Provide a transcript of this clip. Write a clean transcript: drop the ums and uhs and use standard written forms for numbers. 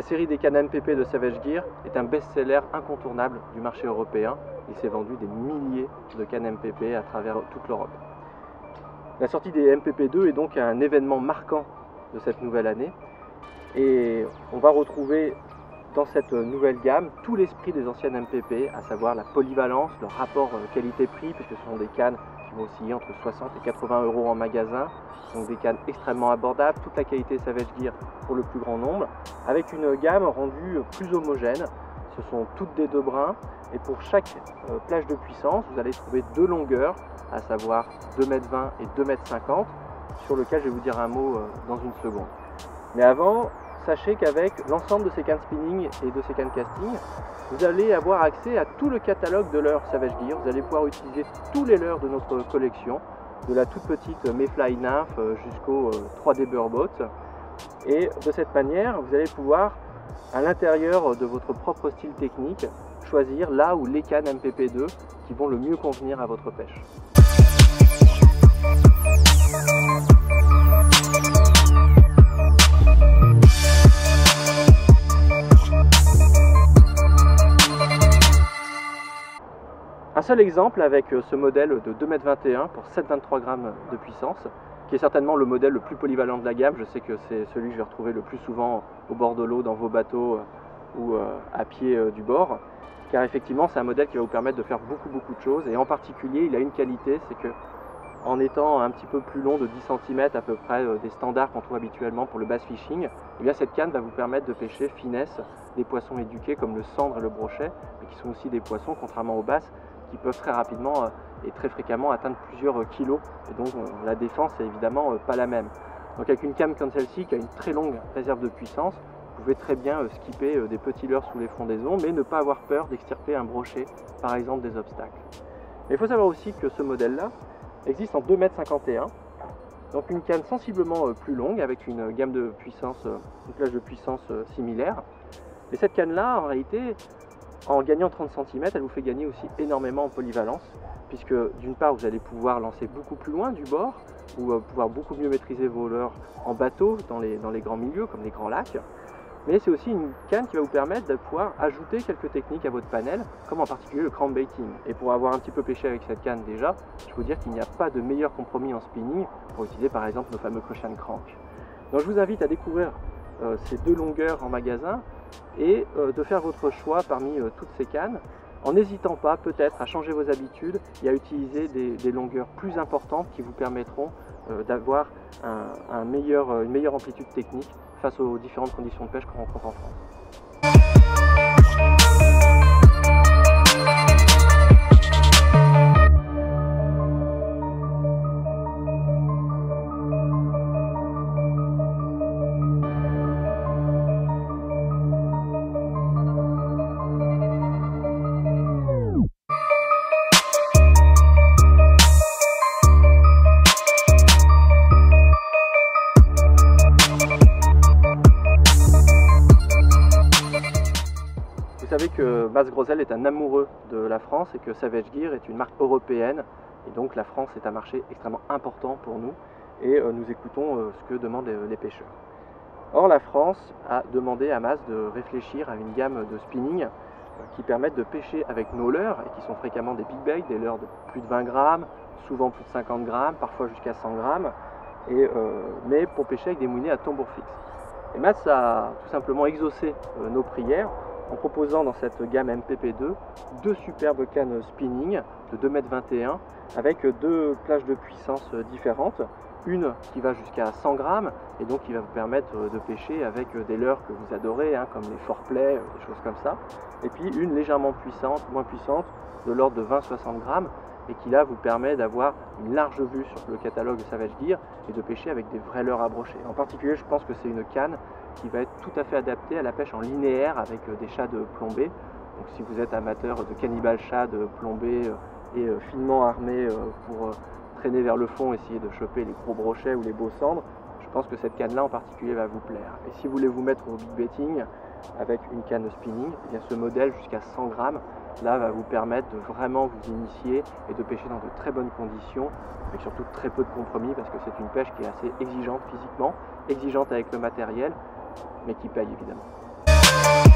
série des cannes MPP de Savage Gear est un best-seller incontournable du marché européen. Il s'est vendu des milliers de cannes MPP à travers toute l'Europe. La sortie des MPP2 est donc un événement marquant de cette nouvelle année. Et on va retrouver dans cette nouvelle gamme tout l'esprit des anciennes MPP, à savoir la polyvalence, le rapport qualité-prix, puisque ce sont des cannes qui vont osciller entre 60 et 80 € en magasin. Donc des cannes extrêmement abordables, toute la qualité Savage Gear pour le plus grand nombre, avec une gamme rendue plus homogène. Ce sont toutes des 2 brins, et pour chaque plage de puissance, vous allez trouver 2 longueurs, à savoir 2,20 m et 2,50 m, sur lequel je vais vous dire un mot dans une seconde. Mais avant, sachez qu'avec l'ensemble de ces cannes spinning et de ces cannes casting, vous allez avoir accès à tout le catalogue de leurres Savage Gear. Vous allez pouvoir utiliser tous les leurres de notre collection, de la toute petite Mayfly Nymph jusqu'au 3D Burbot. Et de cette manière, vous allez pouvoir, à l'intérieur de votre propre style technique, choisir là où les cannes MPP2 qui vont le mieux convenir à votre pêche. Un seul exemple avec ce modèle de 2,21 m pour 7,23 g de puissance, qui est certainement le modèle le plus polyvalent de la gamme. Je sais que c'est celui que je vais retrouver le plus souvent au bord de l'eau, dans vos bateaux ou à pied du bord, car effectivement c'est un modèle qui va vous permettre de faire beaucoup de choses, et en particulier il a une qualité, c'est que en étant un petit peu plus long de 10 cm à peu près des standards qu'on trouve habituellement pour le bass fishing, eh bien cette canne va vous permettre de pêcher finesse des poissons éduqués comme le sandre et le brochet, mais qui sont aussi des poissons, contrairement aux basses, qui peuvent très rapidement et très fréquemment atteindre plusieurs kilos, et donc la défense est évidemment pas la même. Donc avec une canne comme celle-ci qui a une très longue réserve de puissance, vous pouvez très bien skipper des petits leurres sous les frondaisons, mais ne pas avoir peur d'extirper un brochet, par exemple des obstacles. Mais il faut savoir aussi que ce modèle-là existe en 2,51 m, donc une canne sensiblement plus longue, avec une gamme de puissance, une plage de puissance similaire. Et cette canne-là, en réalité, en gagnant 30 cm, elle vous fait gagner aussi énormément en polyvalence, puisque d'une part vous allez pouvoir lancer beaucoup plus loin du bord, ou pouvoir beaucoup mieux maîtriser vos leurres en bateau dans les grands milieux comme les grands lacs, mais c'est aussi une canne qui va vous permettre de pouvoir ajouter quelques techniques à votre panel, comme en particulier le crankbaiting. Et pour avoir un petit peu pêché avec cette canne déjà, je peux vous dire qu'il n'y a pas de meilleur compromis en spinning pour utiliser par exemple nos fameux Crucian Crank. Donc je vous invite à découvrir ces 2 longueurs en magasin et de faire votre choix parmi toutes ces cannes, en n'hésitant pas peut-être à changer vos habitudes et à utiliser des longueurs plus importantes qui vous permettront d'avoir une meilleure amplitude technique face aux différentes conditions de pêche qu'on rencontre en France. Vous savez que Mas Grosel est un amoureux de la France et que Savage Gear est une marque européenne, et donc la France est un marché extrêmement important pour nous, et nous écoutons ce que demandent les pêcheurs. Or la France a demandé à Mas de réfléchir à une gamme de spinning qui permettent de pêcher avec nos leurres, et qui sont fréquemment des big bait, des leurres de plus de 20 grammes, souvent plus de 50 grammes, parfois jusqu'à 100 grammes, mais pour pêcher avec des moulinets à tambour fixe. Et Mas a tout simplement exaucé nos prières en proposant dans cette gamme MPP2 2 superbes cannes spinning de 2,21 m avec 2 plages de puissance différentes. Une qui va jusqu'à 100 grammes et donc qui va vous permettre de pêcher avec des leurres que vous adorez, comme les foreplay, des choses comme ça. Et puis une légèrement puissante, moins puissante, de l'ordre de 20-60 grammes, et qui là vous permet d'avoir une large vue sur le catalogue de Savage Gear et de pêcher avec des vrais leurres à brochet. En particulier, je pense que c'est une canne qui va être tout à fait adaptée à la pêche en linéaire avec des shads plombés. Donc si vous êtes amateur de cannibal shad plombés et finement armés pour traîner vers le fond, essayer de choper les gros brochets ou les beaux cendres, je pense que cette canne là en particulier va vous plaire. Et si vous voulez vous mettre au big baiting avec une canne spinning, eh bien ce modèle jusqu'à 100 grammes là va vous permettre de vraiment vous initier et de pêcher dans de très bonnes conditions, avec surtout très peu de compromis, parce que c'est une pêche qui est assez exigeante physiquement, exigeante avec le matériel, mais qui paye évidemment. We'll be right back.